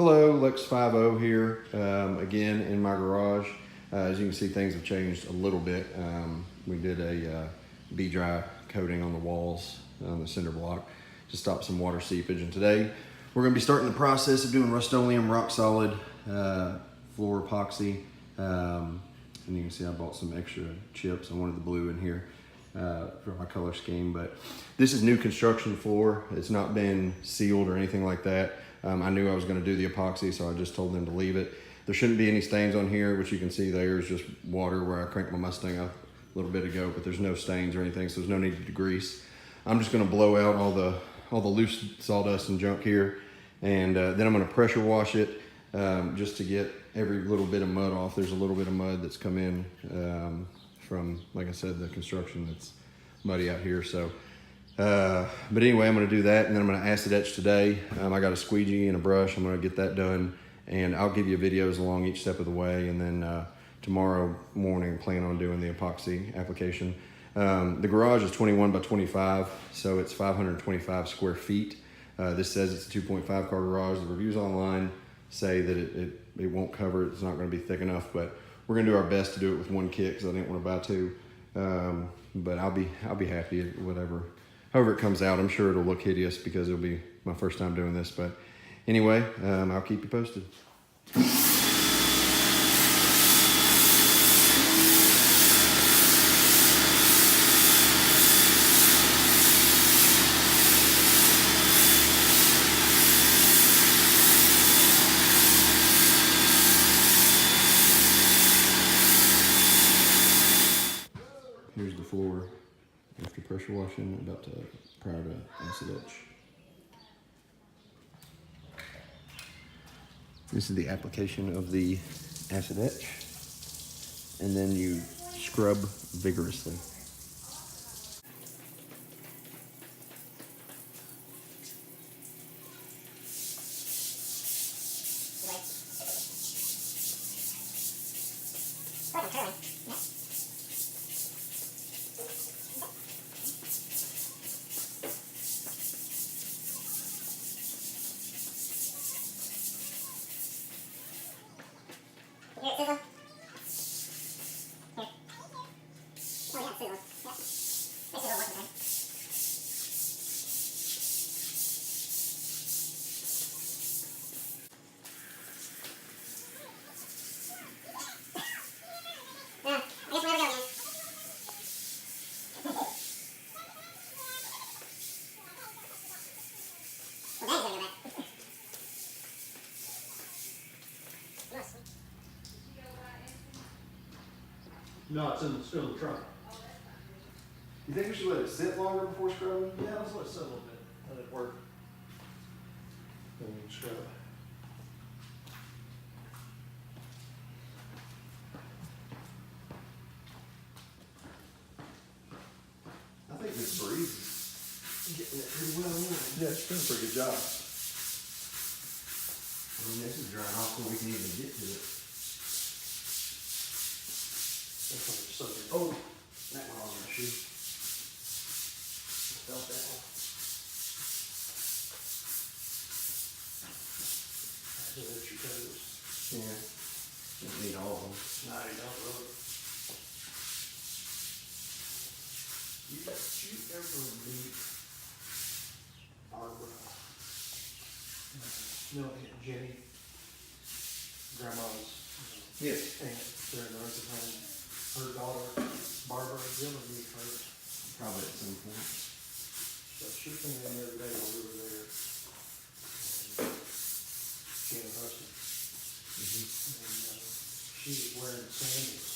Hello, Lex50 here, again in my garage. As you can see, things have changed a little bit. We did a B-dry coating on the walls on the cinder block to stop some water seepage. And today we're going to be starting the process of doing Rustoleum rock solid floor epoxy. And you can see I bought some extra chips. I wanted the blue in here for my color scheme, but this is new construction floor. It's not been sealed or anything like that. I knew I was going to do the epoxy, so I just told them to leave it. There shouldn't be any stains on here, which you can see there is just water where I cranked my Mustang up a little bit ago, but there's no stains or anything, so there's no need to degrease. I'm just going to blow out all the loose sawdust and junk here, and then I'm going to pressure wash it just to get every little bit of mud off. There's a little bit of mud that's come in from, like I said, the construction that's muddy out here. So. But anyway, I'm going to do that, and then I'm going to acid etch today. I got a squeegee and a brush. I'm going to get that done, and I'll give you videos along each step of the way. And then tomorrow morning, plan on doing the epoxy application. The garage is 21 by 25, so it's 525 square feet. This says it's a 2.5 car garage. The reviews online say that it won't cover it. It's not going to be thick enough, but we're going to do our best to do it with one kit because I didn't want to buy two. But I'll be happy whatever. However it comes out. I'm sure it'll look hideous because it'll be my first time doing this. But anyway, I'll keep you posted. Here's the floor after pressure washing, prior to acid etch. This is the application of the acid etch, and then you scrub vigorously. No, it's still in the trunk. You think we should let it sit longer before scrubbing? Yeah, let's let it sit a little bit. Let it work. Then we can scrub it. I think this breeze is getting it pretty well in. Yeah, it's doing a pretty good job. I mean, this is drying off before we can even get to it. That's what it's so good. Oh, that one on my shoe. Felt that one. That's what your toes. Yeah. Don't need all of them. No, you don't really. You ever meet Barbara? No, Aunt Jenny, Grandma's Yes. aunt during the nursing home. Her daughter, Barbara, you ever meet her? Probably at some point. So she came in the other day while we were there. And she and her husband. And she was wearing sandals.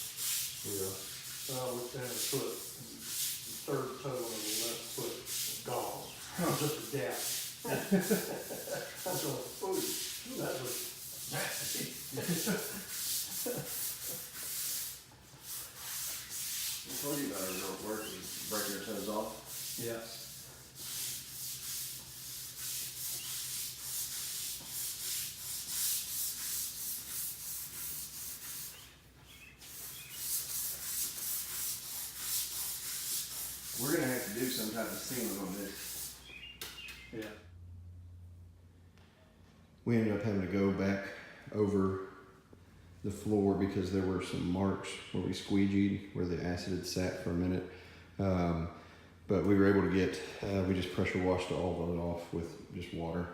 Yeah. So I looked down her foot, and the third toe on the left foot was gone. Just a gap. I was going, ooh, that was nasty. I told you about her real work, breaking her toes off. Yes. We're gonna have to do some type of sealing on this. Yeah. We ended up having to go back over the floor because there were some marks where we squeegeed, where the acid had sat for a minute. But we were able to get, we just pressure washed all of it off with just water,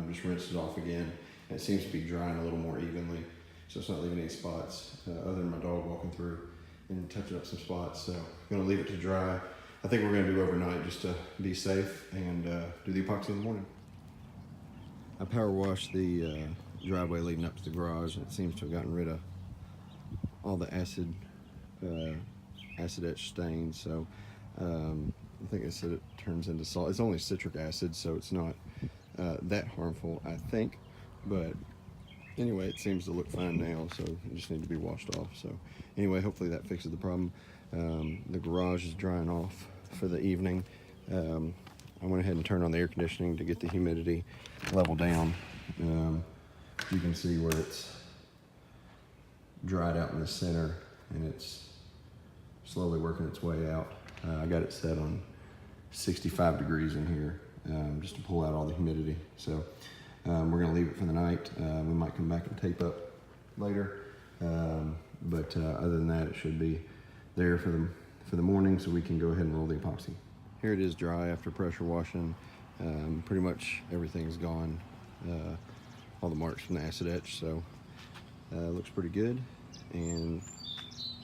just rinsed it off again. And it seems to be drying a little more evenly, so it's not leaving any spots, other than my dog walking through and touching up some spots. So I'm gonna leave it to dry. I think we're gonna do overnight just to be safe and do the epoxy in the morning. I power washed the driveway leading up to the garage, and it seems to have gotten rid of all the acid etch stains. So I think I said it turns into salt. It's only citric acid, so it's not that harmful, I think. But anyway, it seems to look fine now, so it just need to be washed off. So anyway, hopefully that fixes the problem. The garage is drying off for the evening. I went ahead and turned on the air conditioning to get the humidity level down. You can see where it's dried out in the center, and it's slowly working its way out. I got it set on 65 degrees in here, just to pull out all the humidity. So we're gonna leave it for the night. We might come back and tape up later, but other than that, it should be there for the morning, so we can go ahead and roll the epoxy. Here it is dry after pressure washing. Pretty much everything's gone, all the marks from the acid etch, so looks pretty good, and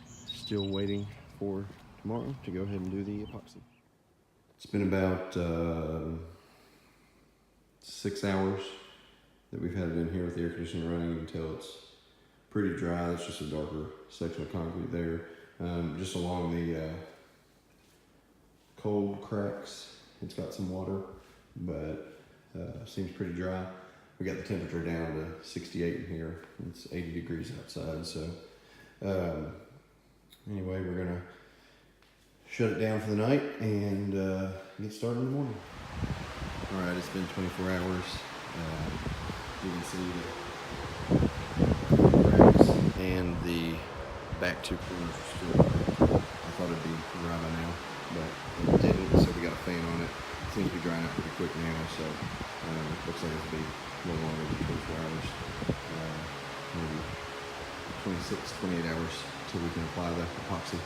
still waiting for tomorrow to go ahead and do the epoxy. It's been about 6 hours that we've had it in here with the air conditioning running. You can tell it's pretty dry. It's just a darker section of concrete there. Just along the cold cracks, it's got some water, but seems pretty dry. We got the temperature down to 68 in here. It's 80 degrees outside, so anyway, we're gonna shut it down for the night and get started in the morning. All right, it's been 24 hours. You can see the cracks and the back two corners are still. I thought it'd be dry by now, but it didn't, so we got a fan on it. It seems to be drying out pretty quick now, so looks like it'll be a little longer than 24 hours. Maybe 26, 28 hours till we can apply the epoxy.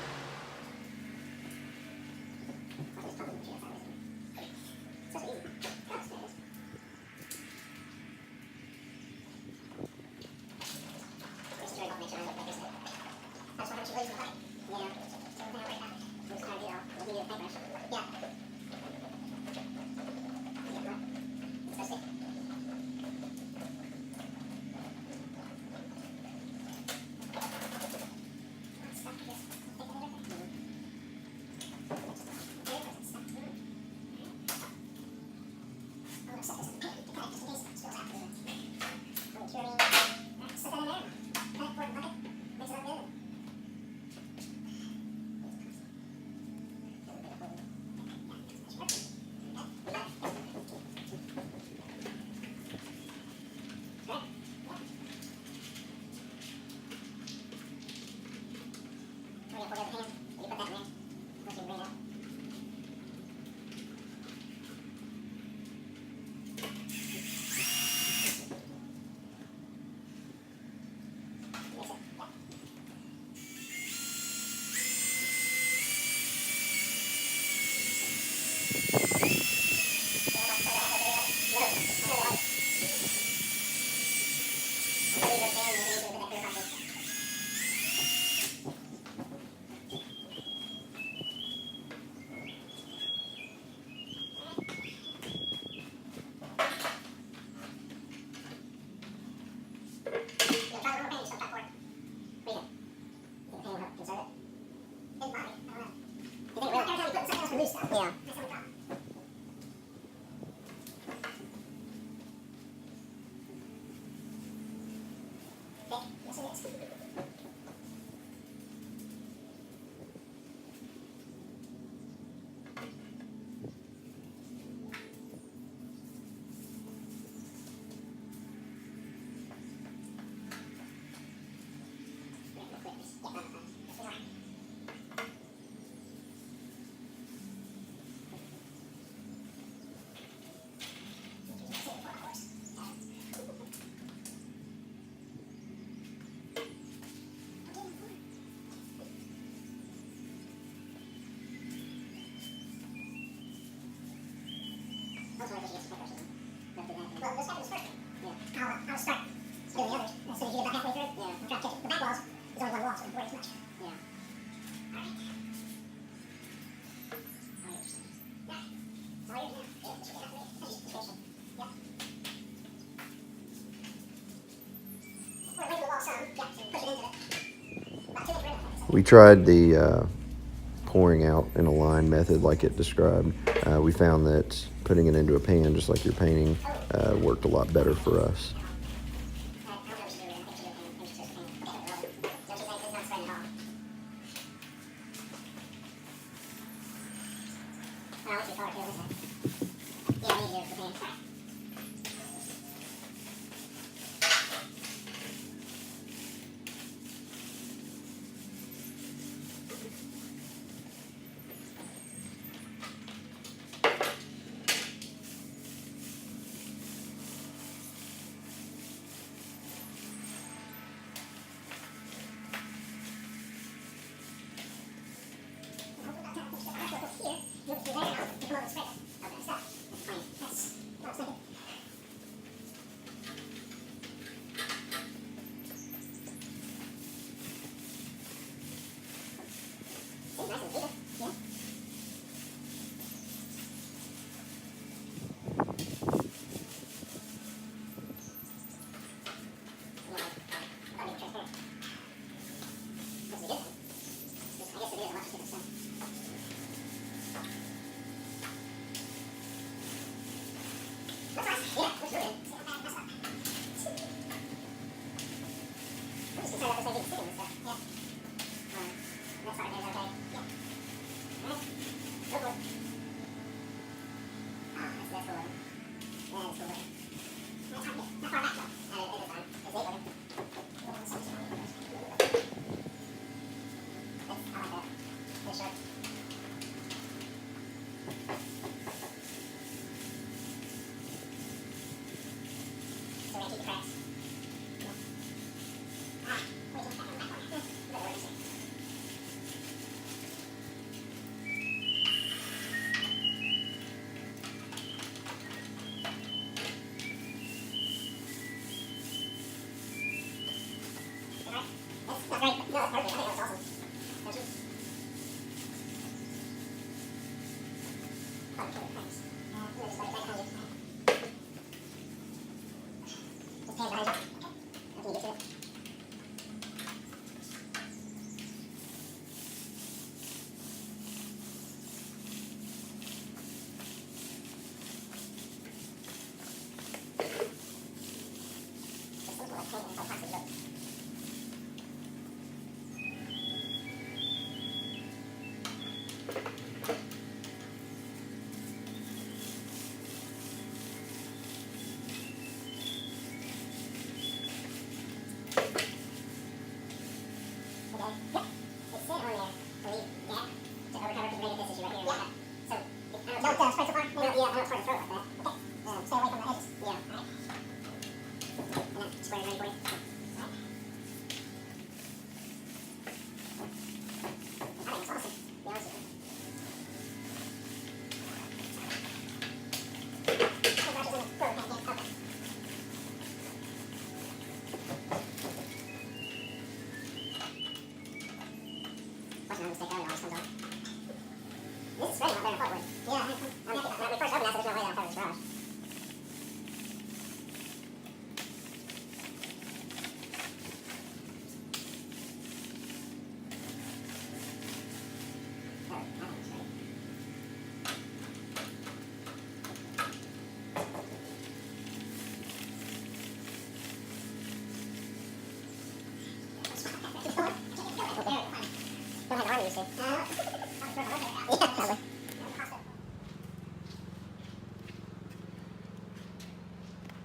Yeah. We tried the pouring out in a line method like it described. We found that putting it into a pan, just like you're painting, worked a lot better for us.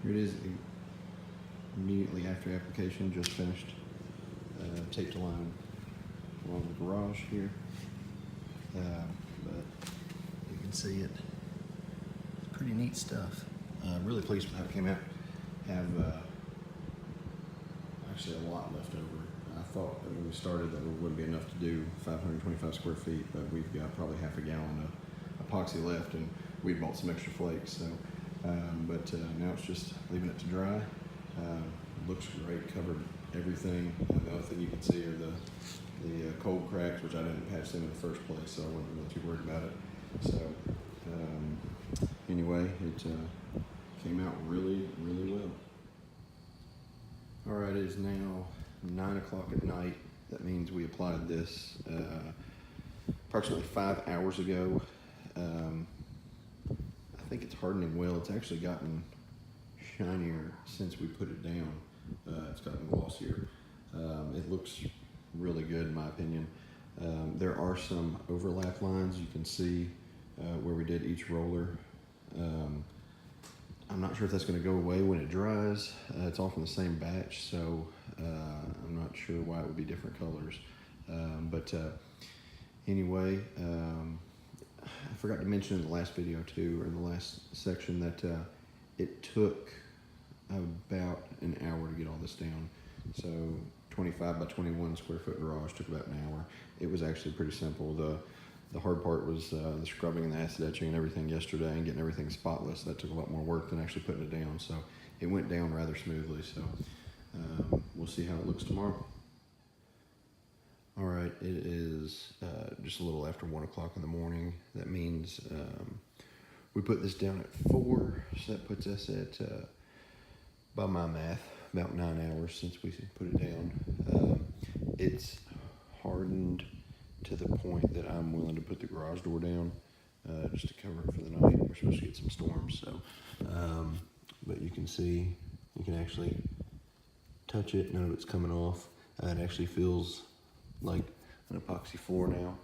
Here it is immediately after application, just finished. Taped a line along the garage here. But you can see it. It's pretty neat stuff. Really pleased with how it came out. Have actually a lot left over. I thought that when we started that it wouldn't be enough to do 525 square feet, but we've got probably half a gallon of epoxy left, and we bought some extra flakes. So But now it's just leaving it to dry. Looks great, covered everything. The only thing you can see are the cold cracks, which I didn't patch them in the first place, so I wasn't really too worried about it. So anyway, it came out really, really well. All right, it is now 9 o'clock at night. That means we applied this approximately 5 hours ago. I think it's hardening well. It's actually gotten shinier since we put it down. It's gotten glossier. It looks really good in my opinion. There are some overlap lines you can see where we did each roller. I'm not sure if that's going to go away when it dries. It's all from the same batch, so I'm not sure why it would be different colors. Anyway, I forgot to mention in the last video too, or in the last section, that it took about an hour to get all this down. So 25 by 21 square foot garage took about an hour. It was actually pretty simple. The hard part was the scrubbing and the acid etching and everything yesterday, and getting everything spotless. That took a lot more work than actually putting it down. So it went down rather smoothly. So we'll see how it looks tomorrow. All right, it is just a little after 1 o'clock in the morning. That means we put this down at 4, so that puts us at, by my math, about 9 hours since we put it down. It's hardened to the point that I'm willing to put the garage door down just to cover it for the night. We're supposed to get some storms, so. But you can see, you can actually touch it, none of it's coming off. It actually feels like an epoxy floor now.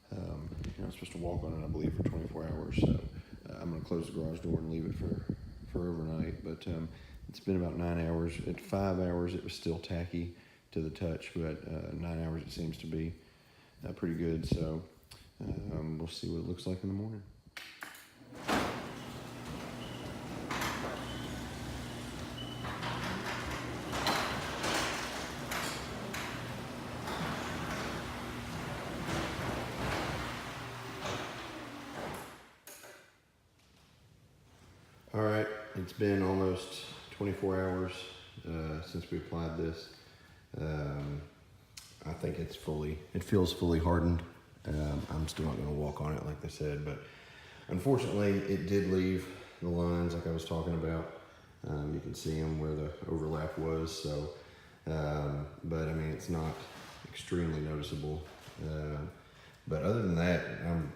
You're not supposed to walk on it, I believe, for 24 hours, so I'm gonna close the garage door and leave it for overnight. But it's been about 9 hours. At 5 hours, it was still tacky to the touch, but 9 hours it seems to be pretty good. So we'll see what it looks like in the morning. All right, it's been almost 24 hours since we applied this. I think it feels fully hardened. I'm still not gonna walk on it like they said, but unfortunately it did leave the lines like I was talking about. You can see them where the overlap was, so, but I mean, it's not extremely noticeable. But other than that, I'm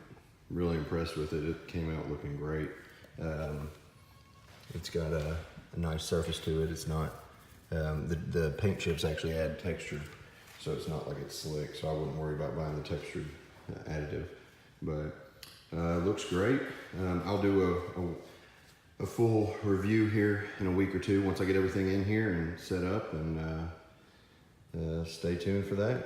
really impressed with it. It came out looking great. It's got a nice surface to it. It's not, the paint chips actually add texture, so it's not like it's slick, so I wouldn't worry about buying the textured additive. But it looks great. I'll do a full review here in a week or two once I get everything in here and set up, and stay tuned for that.